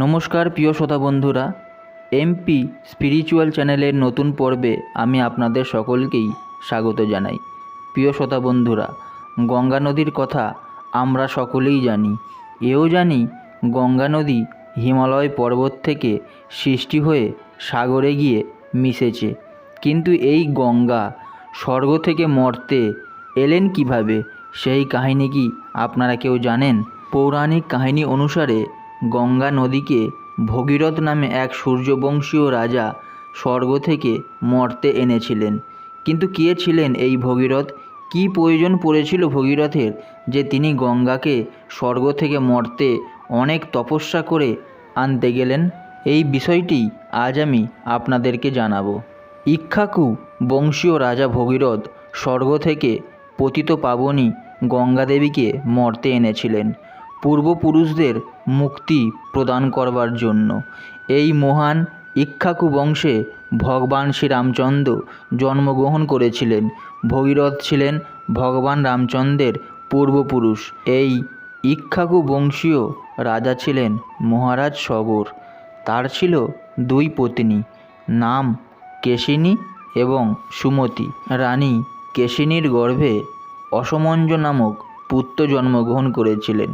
নমস্কার প্রিয় শ্রোতা বন্ধুরা, এমপি স্পিরিচুয়াল চ্যানেলের নতুন পর্বে আমি আপনাদের সকলকেই স্বাগত জানাই। প্রিয় শ্রোতা বন্ধুরা, গঙ্গা নদীর কথা আমরা সকলেই জানি। এও জানি গঙ্গা নদী হিমালয় পর্বত থেকে সৃষ্টি হয়ে সাগরে গিয়ে মিশেছে। কিন্তু এই গঙ্গা স্বর্গ থেকে মর্তে এলেন কিভাবে, সেই কাহিনী কি আপনারা কেউ জানেন? পৌরাণিক কাহিনী অনুসারে গঙ্গা নদীকে ভগীরথ নামে এক সূর্যবংশীয় রাজা স্বর্গ থেকে মর্তে এনেছিলেন। কিন্তু কে ছিলেন এই ভগীরথ? কী প্রয়োজন পড়েছিল ভগীরথের যে তিনি গঙ্গাকে স্বর্গ থেকে মর্তে অনেক তপস্যা করে আনতে গেলেন? এই বিষয়টি আজ আমি আপনাদেরকে জানাবো। ইক্ষ্বাকু বংশীয় রাজা ভগীরথ স্বর্গ থেকে পতিত পাবনী গঙ্গা দেবীকে মর্তে এনেছিলেন পূর্বপুরুষদের মুক্তি প্রদান করবার জন্য। এই মহান ইক্ষ্বাকু বংশে ভগবান শ্রীরামচন্দ্র জন্মগ্রহণ করেছিলেন। ভগীরথ ছিলেন ভগবান রামচন্দ্রের পূর্বপুরুষ। এই ইক্ষ্বাকু বংশীয় রাজা ছিলেন মহারাজ সগর। তার ছিল দুই পত্নী, নাম কেশিনী এবং সুমতি। রানী কেশিনীর গর্ভে অসমঞ্জ নামক পুত্র জন্মগ্রহণ করেছিলেন।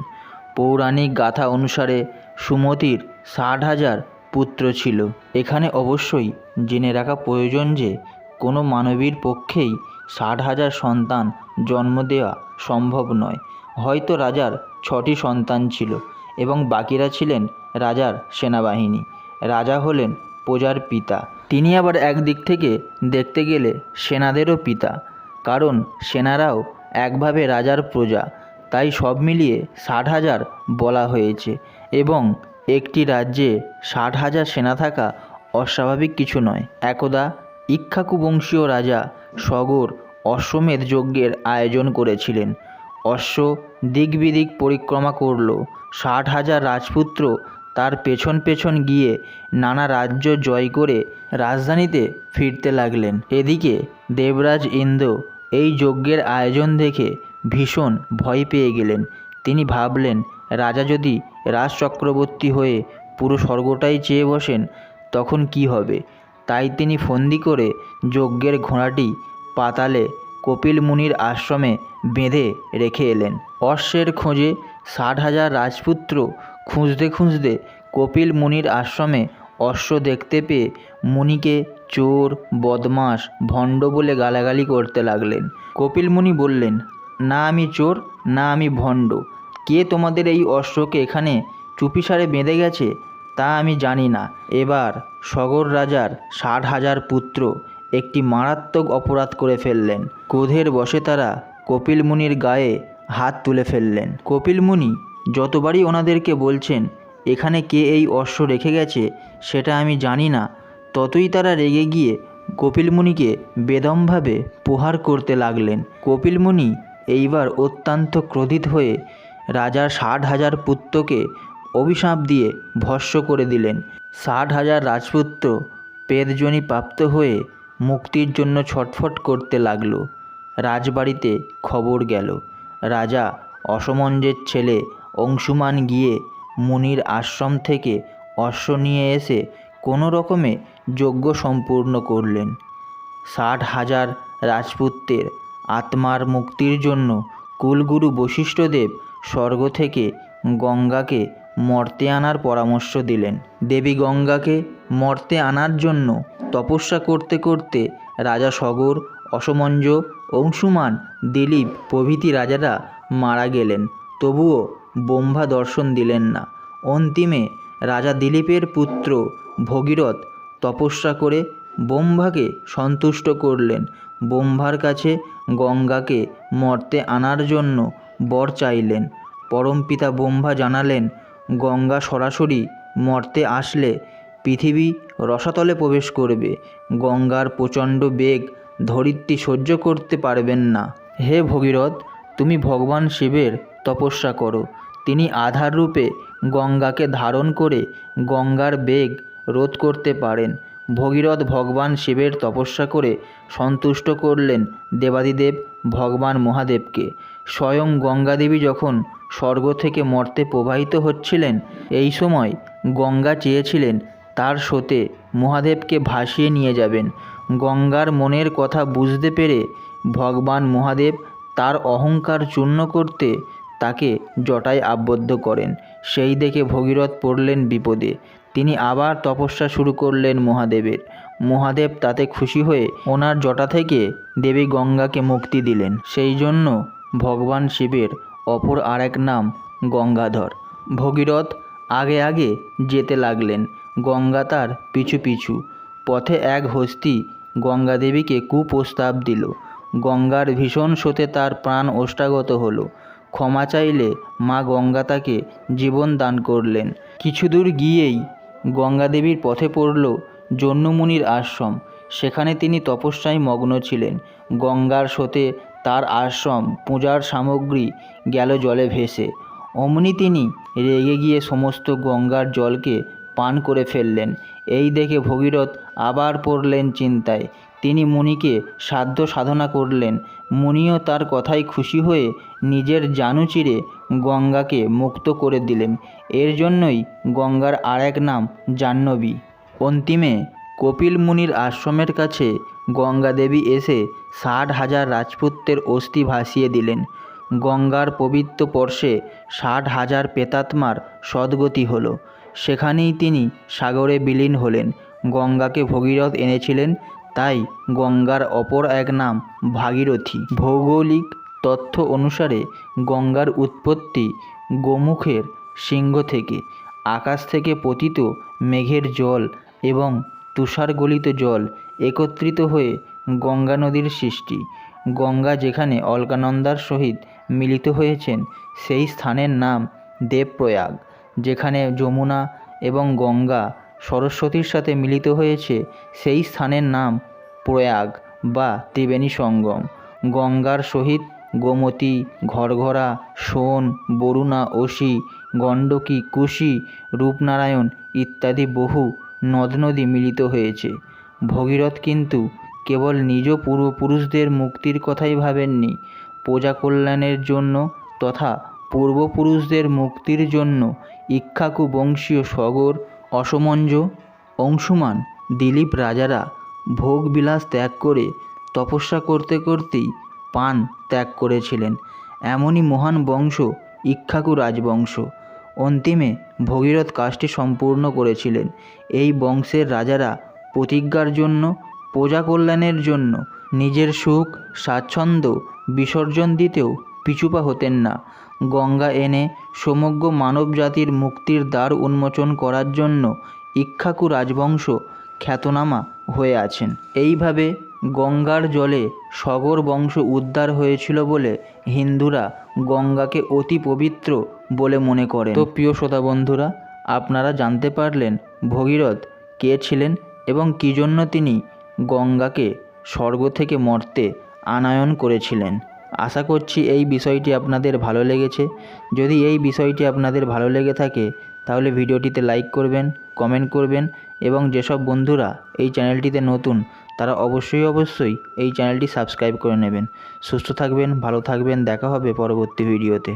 পৌরাণিক গাথা অনুসারে সুমতির 60,000 পুত্র ছিল। এখানে অবশ্যই জেনে রাখা প্রয়োজন যে কোনো মানবীর পক্ষেই 60,000 সন্তান জন্ম দেওয়া সম্ভব নয়। হয়তো রাজার 6টি সন্তান ছিল এবং বাকিরা ছিলেন রাজার সেনাবাহিনী। রাজা হলেন প্রজার পিতা। তিনি আবার একদিক থেকে দেখতে গেলে সেনাদেরও পিতা, কারণ সেনারাও একভাবে রাজার প্রজা। তাই সব মিলিয়ে 60,000 বলা হয়েছে। এবং একটি রাজ্যে 60,000 সেনা থাকা অস্বাভাবিক কিছু নয়। একদা ইক্ষ্বাকু বংশীয় রাজা সগর অশ্বমেধ যজ্ঞের আয়োজন করেছিলেন। অশ্ব দিক বিদিক পরিক্রমা করল। 60,000 রাজপুত্র তার পেছন পেছন গিয়ে নানা রাজ্য জয় করে রাজধানীতে ফিরতে লাগলেন। এদিকে দেবরাজ ইন্দ্র এই যজ্ঞের আয়োজন দেখে ভীষণ ভয় পেয়ে গেলেন। তিনি ভাবলেন, রাজা যদি রাজচক্রবর্তী হয়ে পুরো স্বর্গটাই চেয়ে বসেন তখন কি হবে। তাই তিনি ফন্দি করে যজ্ঞের ঘোড়াটি পাতালে কপিল মুনির আশ্রমে বেঁধে রেখে এলেন। অশ্বের খোঁজে 60,000 রাজপুত্র খুঁজতে খুঁজতে কপিল মুনির আশ্রমে অশ্ব দেখতে পেয়ে মুনিকে চোর, বদমাশ, ভণ্ড বলে গালাগালি করতে লাগলেন। কপিল মুনি বললেন, না আমি চোর, না আমি ভণ্ড। কে তোমাদের এই অশ্বকে এখানে চুপিসারে বেঁধে গেছে তা আমি জানি না। এবার সগর রাজার 60,000 পুত্র একটি মারাত্মক অপরাধ করে ফেললেন। ক্রোধের বশে তারা কপিল মুনির গায়ে হাত তুলে ফেললেন। কপিল মুনি যতবারই ওনাদেরকে বলছেন এখানে কে এই অশ্ব রেখে গেছে সেটা আমি জানি না, ততই তারা রেগে গিয়ে কপিল মুনিকে বেদমভাবে প্রহার করতে লাগলেন। কপিল মুনি এইবার অত্যন্ত ক্রোধিত হয়ে রাজার 60,000 পুত্রকে অভিশাপ দিয়ে ভস্ম করে দিলেন। 60,000 রাজপুত্র পেটজনি প্রাপ্ত হয়ে মুক্তির জন্য ছটফট করতে লাগল। রাজবাড়িতে খবর গেল। রাজা অসমঞ্জের ছেলে অংশুমান গিয়ে মুনির আশ্রম থেকে অশ্ব নিয়ে এসে কোনো রকমে যজ্ঞ সম্পূর্ণ করলেন। 60,000 রাজপুত্রের আত্মার মুক্তির জন্য কুলগুরু বশিষ্ঠদেব স্বর্গ থেকে গঙ্গাকে মর্তে আনার পরামর্শ দিলেন। দেবী গঙ্গাকে মর্তে আনার জন্য তপস্যা করতে করতে রাজা সগর, অসমঞ্জ, অংশুমান, দিলীপ প্রভৃতি রাজারা মারা গেলেন। তবুও ব্রহ্মা দর্শন দিলেন না। অন্তিমে রাজা দিলীপের পুত্র ভগীরথ তপস্যা করে ব্রহ্মাকে সন্তুষ্ট করলেন। ব্রহ্মার কাছে গঙ্গাকে মর্তে আনার জন্য বর চাইলেন। পরমপিতা ব্রহ্মা জানালেন, গঙ্গা সরাসরি মর্তে আসলে পৃথিবী রসাতলে প্রবেশ করবে। গঙ্গার প্রচণ্ড বেগ ধরিত্রী সহ্য করতে পারবেন না। হে ভগীরথ, তুমি ভগবান শিবের তপস্যা করো। তিনি আধার রূপে গঙ্গাকে ধারণ করে গঙ্গার বেগ রোধ করতে পারেন। ভগীরথ ভগবান শিবের তপস্যা করে সন্তুষ্ট করলেন দেবাদিদেব ভগবান মহাদেবকে। স্বয়ং গঙ্গা দেবী যখন স্বর্গ থেকে মর্তে প্রবাহিত হচ্ছিলেন, এই সময় গঙ্গা চেয়েছিলেন তার স্রোতে মহাদেবকে ভাসিয়ে নিয়ে যাবেন। গঙ্গার মনের কথা বুঝতে পেরে ভগবান মহাদেব তার অহংকার চূর্ণ করতে তাকে জটায় আবদ্ধ করেন। সেই দেখে ভগীরথ পড়লেন বিপদে। তিনি আবার তপস্যা শুরু করলেন মহাদেবের। মহাদেব তাতে খুশি হয়ে ওনার জটা থেকে দেবী গঙ্গাকে মুক্তি দিলেন। সেই জন্য ভগবান শিবের অপর আরেক নাম গঙ্গাধর। ভগীরথ আগে আগে যেতে লাগলেন, গঙ্গা তার পিছু পিছু। পথে এক হস্তি গঙ্গা দেবীকে কুপ্রস্তাব দিল। গঙ্গার ভীষণ স্রোতে তার প্রাণ ওষ্ঠাগত হলো। ক্ষমা চাইলে মা গঙ্গা তাকে জীবন দান করলেন। কিছু দূর গিয়েই গঙ্গা দেবীর পথে পড়ল জহ্নমুনির আশ্রম। সেখানে তিনি তপস্যায় মগ্ন ছিলেন। গঙ্গার স্রোতে তার আশ্রম পূজার সামগ্রী গেল জলে ভেসে। অমনি তিনি রেগে গিয়ে সমস্ত গঙ্গার জলকে পান করে ফেললেন। এই দেখে ভগীরথ আবার পড়লেন চিন্তায়। তিনি মুনিকে সাধ্য সাধনা করলেন। মুনিও তার কথায় খুশি হয়ে নিজের জানু চিরে গঙ্গাকে মুক্ত করে দিলেন। এর জন্যই গঙ্গার আরেক নাম জাহ্নবী। অন্তিমে কপিল মুনির আশ্রমের কাছে গঙ্গা দেবী এসে 60,000 রাজপুত্রের অস্থি ভাসিয়ে দিলেন। গঙ্গার পবিত্র স্পর্শে 60,000 প্রেতাত্মার সদ্গতি হলো। সেখানেই তিনি সাগরে বিলীন হলেন। গঙ্গাকে ভগীরথ এনেছিলেন, তাই গঙ্গার অপর এক নাম ভাগীরথী। ভৌগোলিক তথ্য অনুসারে গঙ্গার উৎপত্তি গোমুখের সিংহ থেকে। আকাশ থেকে পতিত মেঘের জল এবং তুষারগলিত জল একত্রিত হয়ে গঙ্গা নদীর সৃষ্টি। গঙ্গা যেখানে অলকানন্দার সহিত মিলিত হয়েছেন সেই স্থানের নাম দেবপ্রয়াগ। যেখানে যমুনা এবং গঙ্গা সরস্বতীর সাথে মিলিত হয়েছে সেই স্থানের নাম প্রয়াগ বা ত্রিবেণী সঙ্গম। গঙ্গার সহিত গোমতী, ঘরঘরা, সোন, বরুণা, অসি, গণ্ডকী, কুশি, রূপনারায়ণ ইত্যাদি বহু নদ নদী মিলিত হয়েছে। ভগীরথ কিন্তু কেবল নিজ পূর্বপুরুষদের মুক্তির কথাই ভাবেননি, প্রজা কল্যাণের জন্য তথা পূর্বপুরুষদের মুক্তির জন্য ইক্ষ্বাকু বংশীয় সগর, অসমঞ্জ, অংশুমান, দিলীপ রাজারা ভোগবিলাস ত্যাগ করে তপস্যা করতে করতেই পান ত্যাগ করেছিলেন। এমনই মহান বংশ ইক্ষ্বাকু রাজবংশ। অন্তিমে ভগীরথ কাজটি সম্পূর্ণ করেছিলেন। এই বংশের রাজারা প্রতিজ্ঞার জন্য, প্রজা কল্যাণের জন্য নিজের সুখ স্বাচ্ছন্দ্য বিসর্জন দিতেও পিছুপা হতেন না। গঙ্গা এনে সমগ্র মানব জাতির মুক্তির দ্বার উন্মোচন করার জন্য ইক্ষ্বাকু রাজবংশ খ্যাতনামা হয়ে আছেন। এইভাবে গঙ্গার জলে সগর বংশ উদ্ধার হয়েছিল বলে হিন্দুরা গঙ্গাকে অতি পবিত্র বলে মনে করেন। তো প্রিয় শ্রোতা বন্ধুরা, আপনারা জানতে পারলেন ভগীরথ কে ছিলেন এবং কী জন্য তিনি গঙ্গাকে স্বর্গ থেকে মর্তে আনয়ন করেছিলেন। আশা করছি এই বিষয়টি আপনাদের ভালো লেগেছে। যদি এই বিষয়টি আপনাদের ভালো লেগে থাকে তাহলে ভিডিওটিতে লাইক করবেন, কমেন্ট করবেন এবং যেসব বন্ধুরা এই চ্যানেলটিতে নতুন তারা অবশ্যই এই চ্যানেলটি সাবস্ক্রাইব করে নেবেন। সুস্থ থাকবেন, ভালো থাকবেন, দেখা হবে পরবর্তী ভিডিওতে।